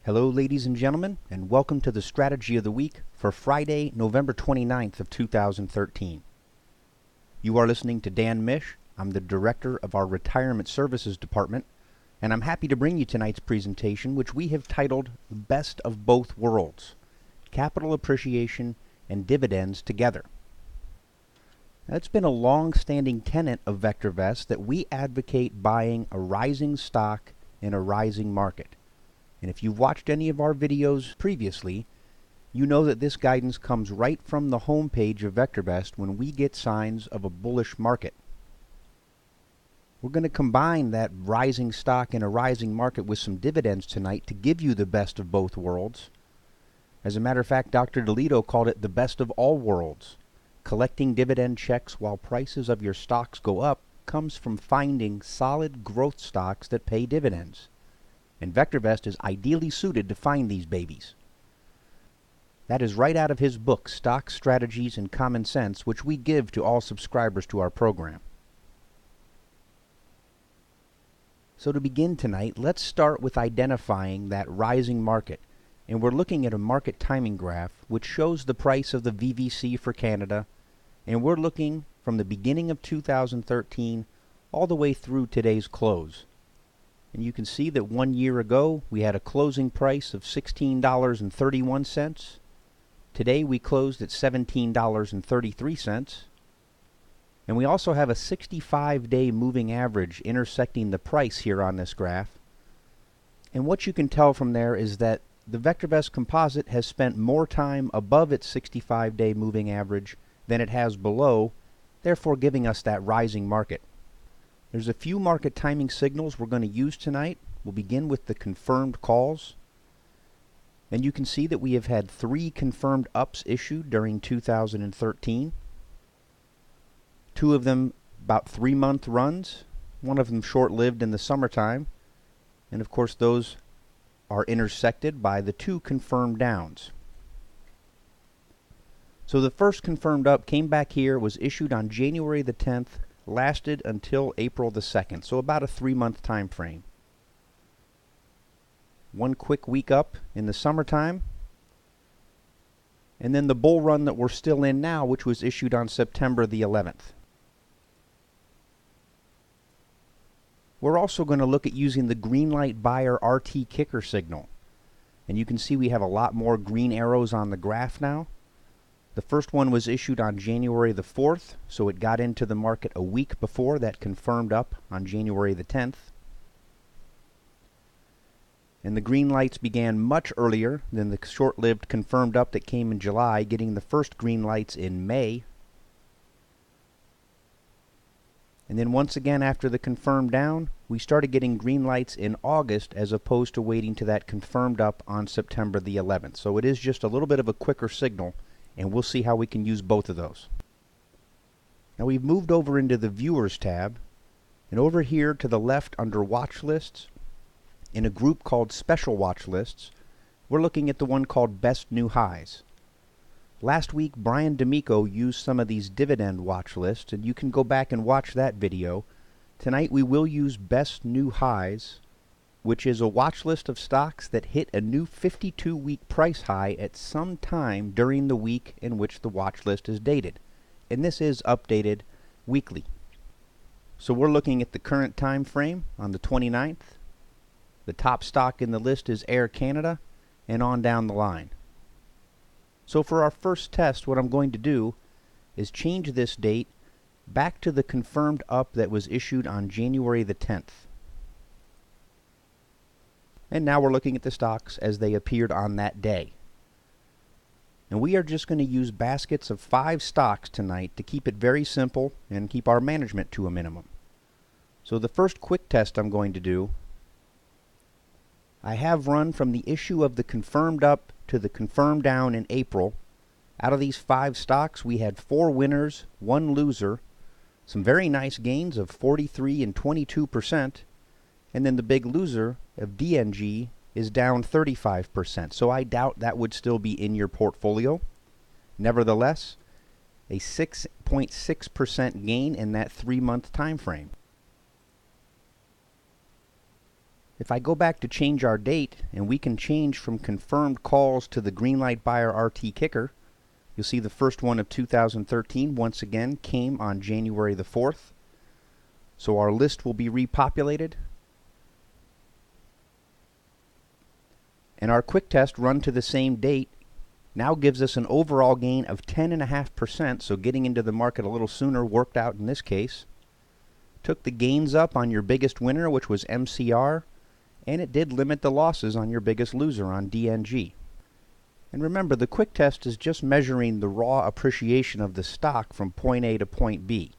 Hello ladies and gentlemen, and welcome to the Strategy of the Week for Friday, November 29th of 2013. You are listening to Dan Misch. I'm the Director of our Retirement Services Department, and I'm happy to bring you tonight's presentation, which we have titled Best of Both Worlds, Capital Appreciation and Dividends Together. Now, it's been a long-standing tenet of VectorVest that we advocate buying a rising stock in a rising market. And if you've watched any of our videos previously, you know that this guidance comes right from the home page of VectorVest when we get signs of a bullish market. We're going to combine that rising stock in a rising market with some dividends tonight to give you the best of both worlds. As a matter of fact, Dr. DeLito called it the best of all worlds. Collecting dividend checks while prices of your stocks go up comes from finding solid growth stocks that pay dividends. And VectorVest is ideally suited to find these babies. That is right out of his book, Stock Strategies and Common Sense, which we give to all subscribers to our program. So to begin tonight, let's start with identifying that rising market. And we're looking at a market timing graph which shows the price of the VVC for Canada. And we're looking from the beginning of 2013 all the way through today's close. And you can see that 1 year ago we had a closing price of $16.31. Today we closed at $17.33. And we also have a 65-day moving average intersecting the price here on this graph. And what you can tell from there is that the VectorVest composite has spent more time above its 65-day moving average than it has below, therefore giving us that rising market. There's a few market timing signals we're going to use tonight. We'll begin with the confirmed calls. And you can see that we have had 3 confirmed ups issued during 2013. 2 of them about 3-month runs. 1 of them short-lived in the summertime. And of course those are intersected by the 2 confirmed downs. So the first confirmed up came back here, was issued on January the 10th, lasted until April the 2nd, so about a 3-month time frame. 1 quick week up in the summertime, and then the bull run that we're still in now, which was issued on September the 11th. We're also going to look at using the green light buyer RT kicker signal, and you can see we have a lot more green arrows on the graph now. The first one was issued on January the 4th, so it got into the market a week before that confirmed up on January the 10th. And the green lights began much earlier than the short-lived confirmed up that came in July, getting the first green lights in May. And then once again after the confirmed down, we started getting green lights in August as opposed to waiting to that confirmed up on September the 11th. So it is just a little bit of a quicker signal, and we'll see how we can use both of those. Now we've moved over into the Viewers tab, and over here to the left under Watch Lists, in a group called Special Watch Lists, we're looking at the one called Best New Highs. Last week, Brian D'Amico used some of these dividend watch lists, and you can go back and watch that video. Tonight we will use Best New Highs, which is a watch list of stocks that hit a new 52-week price high at some time during the week in which the watch list is dated. And this is updated weekly. So we're looking at the current time frame on the 29th. The top stock in the list is Air Canada, and on down the line. So for our first test, what I'm going to do is change this date back to the confirmed up that was issued on January the 10th. And now we're looking at the stocks as they appeared on that day. And we are just going to use baskets of 5 stocks tonight to keep it very simple and keep our management to a minimum. So the first quick test I'm going to do, I have run from the issue of the confirmed up to the confirmed down in April. Out of these 5 stocks, we had 4 winners, 1 loser, some very nice gains of 43 and 22%, and then the big loser of DNG is down 35%. So I doubt that would still be in your portfolio. Nevertheless, a 6.6% gain in that 3-month time frame. If I go back to change our date, and we can change from confirmed calls to the Greenlight Buyer RT Kicker, you'll see the first one of 2013 once again came on January the 4th. So our list will be repopulated. And our quick test run to the same date now gives us an overall gain of 10.5%, so getting into the market a little sooner worked out in this case. Took the gains up on your biggest winner, which was MCR, and it did limit the losses on your biggest loser on DNG. And remember, the quick test is just measuring the raw appreciation of the stock from point A to point B.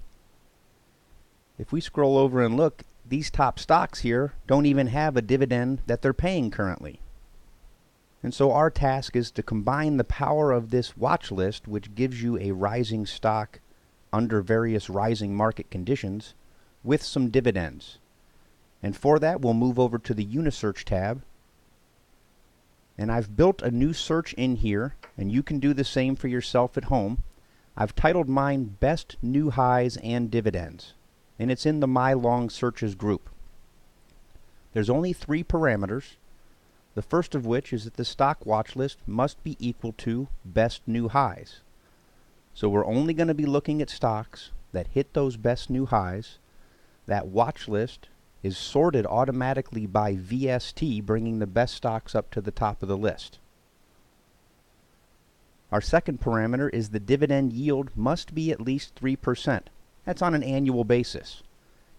If we scroll over and look, these top stocks here don't even have a dividend that they're paying currently. And so our task is to combine the power of this watch list, which gives you a rising stock under various rising market conditions, with some dividends. And for that, we'll move over to the Unisearch tab. And I've built a new search in here, and you can do the same for yourself at home. I've titled mine Best New Highs and Dividends, and it's in the My Long Searches group. There's only 3 parameters. The first of which is that the stock watch list must be equal to best new highs. So we're only going to be looking at stocks that hit those best new highs. That watch list is sorted automatically by VST, bringing the best stocks up to the top of the list. Our second parameter is the dividend yield must be at least 3%. That's on an annual basis.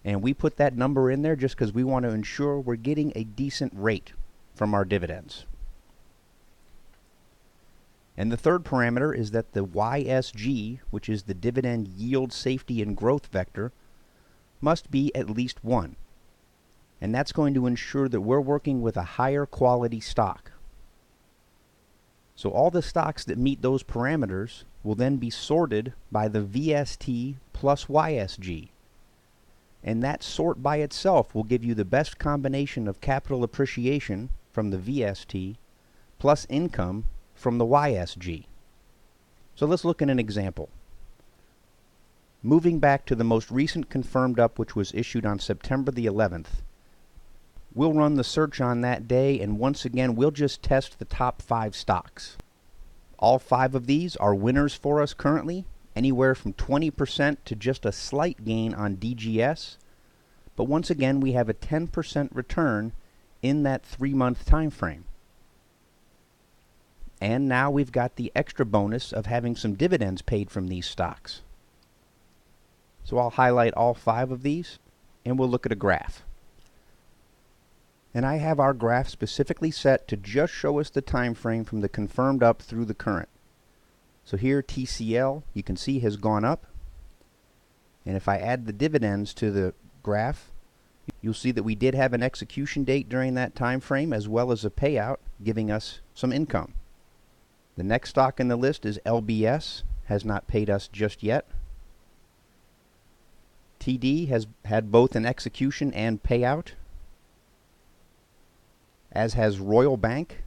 And we put that number in there just because we want to ensure we're getting a decent rate from our dividends. And the third parameter is that the YSG, which is the dividend yield, safety, and growth vector, must be at least 1. And that's going to ensure that we're working with a higher quality stock. So all the stocks that meet those parameters will then be sorted by the VST plus YSG. And that sort by itself will give you the best combination of capital appreciation from the VST plus income from the YSG. So let's look at an example. Moving back to the most recent confirmed up, which was issued on September the 11th, we'll run the search on that day, and once again we'll just test the top 5 stocks. All 5 of these are winners for us currently, anywhere from 20% to just a slight gain on DGS. But once again, we have a 10% return in that 3-month time frame. And now we've got the extra bonus of having some dividends paid from these stocks. So I'll highlight all 5 of these, and we'll look at a graph. And I have our graph specifically set to just show us the time frame from the confirmed up through the current. So here TCL, you can see, has gone up. And if I add the dividends to the graph, you'll see that we did have an execution date during that time frame as well as a payout, giving us some income. The next stock in the list is LBS, has not paid us just yet. TD has had both an execution and payout, as has Royal Bank,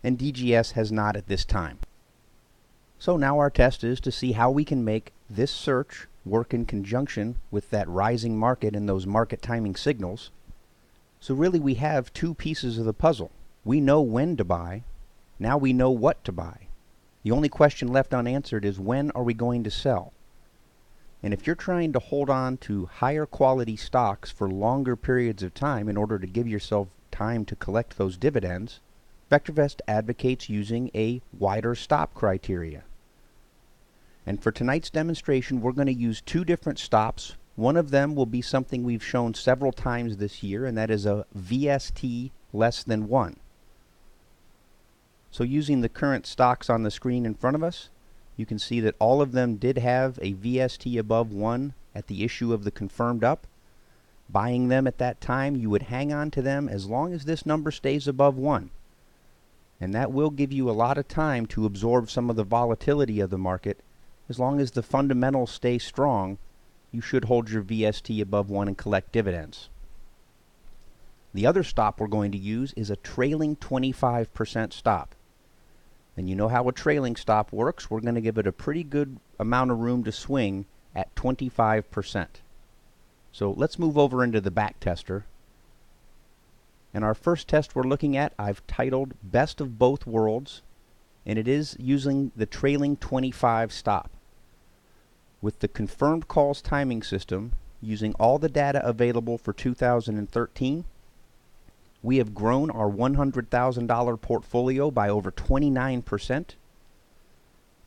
and DGS has not at this time. So now our test is to see how we can make this search work in conjunction with that rising market and those market timing signals. So really we have 2 pieces of the puzzle. We know when to buy. Now we know what to buy. The only question left unanswered is when are we going to sell? And if you're trying to hold on to higher quality stocks for longer periods of time in order to give yourself time to collect those dividends, VectorVest advocates using a wider stop criteria. And for tonight's demonstration, we're going to use 2 different stops. One of them will be something we've shown several times this year, and that is a VST less than 1. So using the current stocks on the screen in front of us, you can see that all of them did have a VST above 1 at the issue of the confirmed up. Buying them at that time, you would hang on to them as long as this number stays above 1. And that will give you a lot of time to absorb some of the volatility of the market. As long as the fundamentals stay strong, you should hold your VST above 1 and collect dividends. The other stop we're going to use is a trailing 25% stop. And you know how a trailing stop works. We're going to give it a pretty good amount of room to swing at 25%. So let's move over into the back tester. And our first test we're looking at, I've titled Best of Both Worlds, and it is using the trailing 25 stop. With the confirmed calls timing system, using all the data available for 2013, we have grown our $100,000 portfolio by over 29%,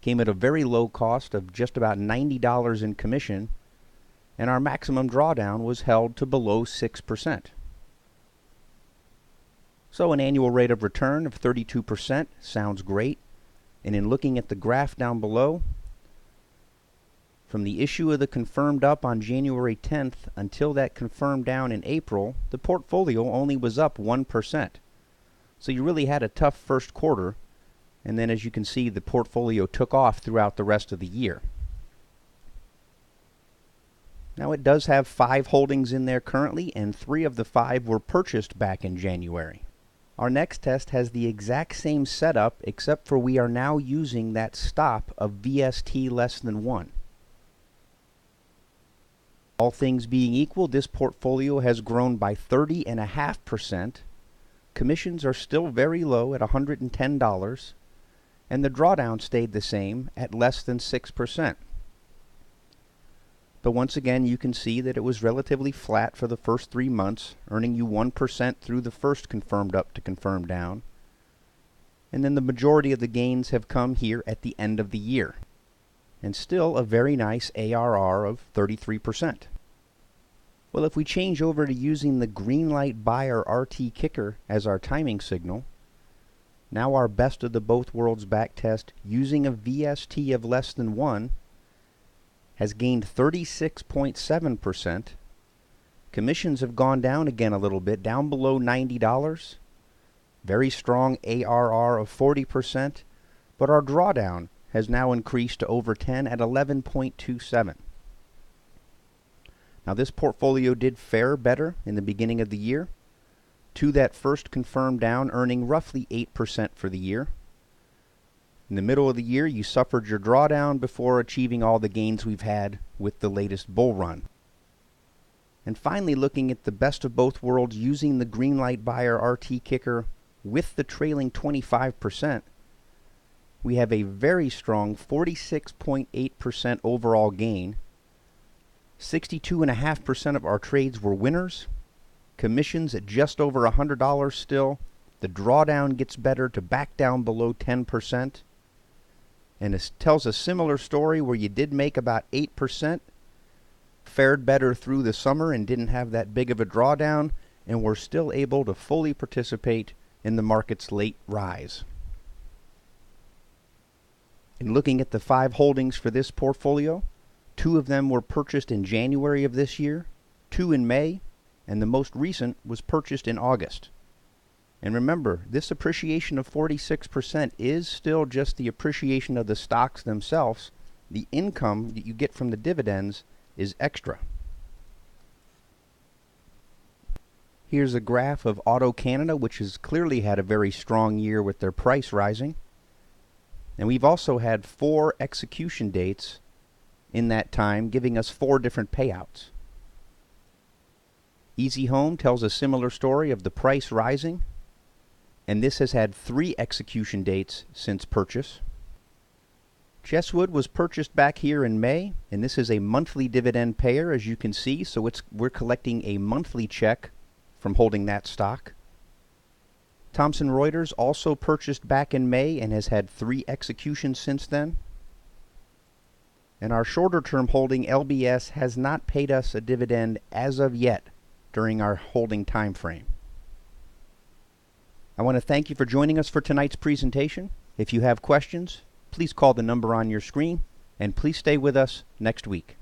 came at a very low cost of just about $90 in commission, and our maximum drawdown was held to below 6%. So an annual rate of return of 32% sounds great, and in looking at the graph down below, from the issue of the confirmed up on January 10th until that confirmed down in April, the portfolio only was up 1%. So you really had a tough first quarter, and then as you can see, the portfolio took off throughout the rest of the year. Now it does have 5 holdings in there currently, and 3 of the 5 were purchased back in January. Our next test has the exact same setup, except for we are now using that stop of VST less than 1. All things being equal, this portfolio has grown by 30.5%. Commissions are still very low at $110, and the drawdown stayed the same at less than 6%. But once again, you can see that it was relatively flat for the first 3 months, earning you 1% through the first confirmed up to confirmed down. And then the majority of the gains have come here at the end of the year. And still a very nice ARR of 33%. Well, if we change over to using the green light buyer RT kicker as our timing signal, now our best of the both worlds back test using a VST of less than 1 has gained 36.7%. Commissions have gone down again a little bit, down below $90. Very strong ARR of 40%, but our drawdown has now increased to over 10 at 11.27. Now this portfolio did fare better in the beginning of the year, to that first confirmed down earning roughly 8% for the year. In the middle of the year, you suffered your drawdown before achieving all the gains we've had with the latest bull run. And finally, looking at the best of both worlds using the green light buyer RT kicker with the trailing 25%, we have a very strong 46.8% overall gain. 62.5% of our trades were winners. Commissions at just over $100 still. The drawdown gets better to back down below 10%. And it tells a similar story where you did make about 8%, fared better through the summer and didn't have that big of a drawdown, and were still able to fully participate in the market's late rise. In looking at the 5 holdings for this portfolio, 2 of them were purchased in January of this year, 2 in May, and the most recent was purchased in August. And remember, this appreciation of 46% is still just the appreciation of the stocks themselves. The income that you get from the dividends is extra. Here's a graph of Auto Canada, which has clearly had a very strong year with their price rising. And we've also had 4 execution dates in that time, giving us 4 different payouts. Easy Home tells a similar story of the price rising, and this has had 3 execution dates since purchase. Chesswood was purchased back here in May, and this is a monthly dividend payer, as you can see, so we're collecting a monthly check from holding that stock. Thomson Reuters also purchased back in May and has had 3 executions since then. And our shorter term holding LBS has not paid us a dividend as of yet during our holding time frame. I want to thank you for joining us for tonight's presentation. If you have questions, please call the number on your screen, and please stay with us next week.